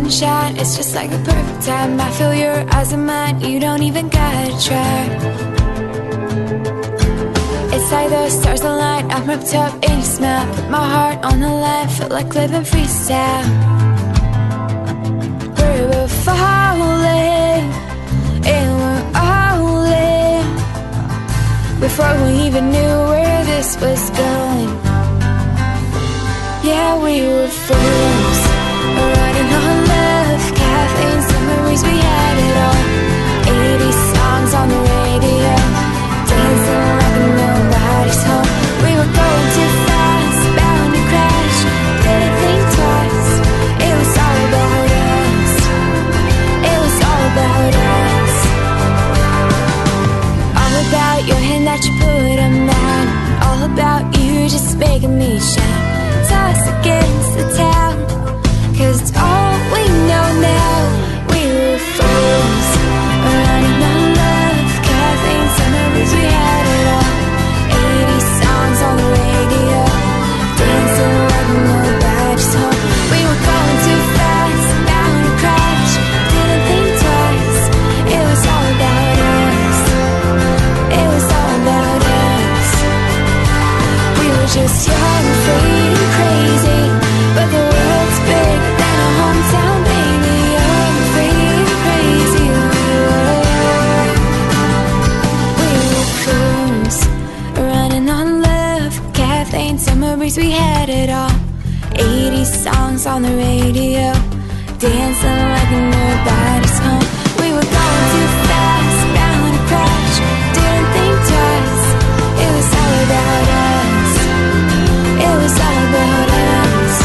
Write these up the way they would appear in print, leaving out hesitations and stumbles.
sunshine, it's just like the perfect time. I feel your eyes and mine, you don't even gotta try. It's like the stars align, I'm wrapped up in your smile. Put my heart on the line, feel like living freestyle. We were falling, and we're all in before we even knew where this was going. Yeah, we were fools, running on love, caffeine, some memories, we had it all. 80 songs on the radio, dancing like nobody's home. We were going too fast, bound to crash, didn't think twice. It was all about us, it was all about us. All about your hand that you put on mine, all about you just making me shine. Us against the town, 'cause it's all we know now. We were fools, running on love, caffeine, some memories, we had it all. 80 songs on the radio, dancing like nobody's home. We were going too fast, bound to crash, didn't think twice. It was all about us, it was all about us. We were just young, free, crazy, but the world's bigger than a hometown, baby. Young, free, crazy, we were fools, running on love, caffeine, summer breeze, we had it all. 80 songs on the radio, dancing like nobody's home. We were going too fast, bound to crash, didn't think twice. It was all about us, it was all about us,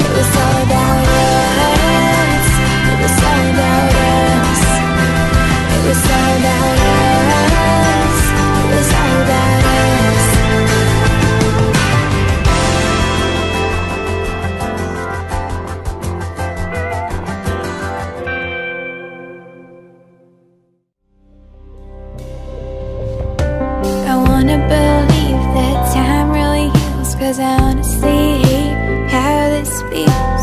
it was all about us, it was all about us, it was all about us, it was all about us. I wanna believe that time really heals, 'cause I honestly hate how this feels.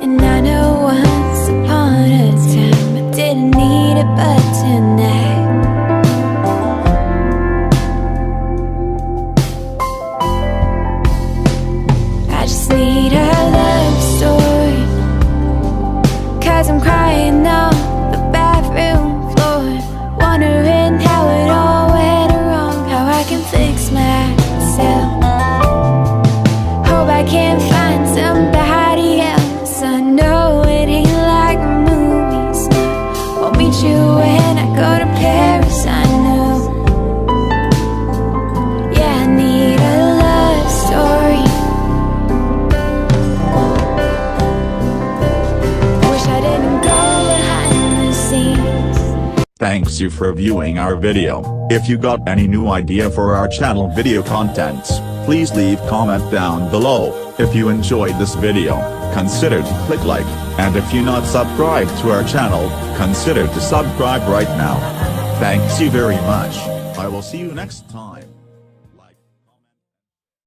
And I know once upon a time I didn't need it, but tonight I just need a love story, 'cause I'm crying on the bathroom floor, wondering how it all went wrong, how I can fix myself. Hope I can find somebody else. I know it ain't like the movies, no. I'll meet you when I go to Paris, I know. Yeah, I need a love story. Wish I didn't go behind the scenes. Thanks you for viewing our video. If you got any new idea for our channel video contents, please leave comment down below. If you enjoyed this video, consider to click like, and if you not subscribed to our channel, consider to subscribe right now. Thanks you very much. I will see you next time.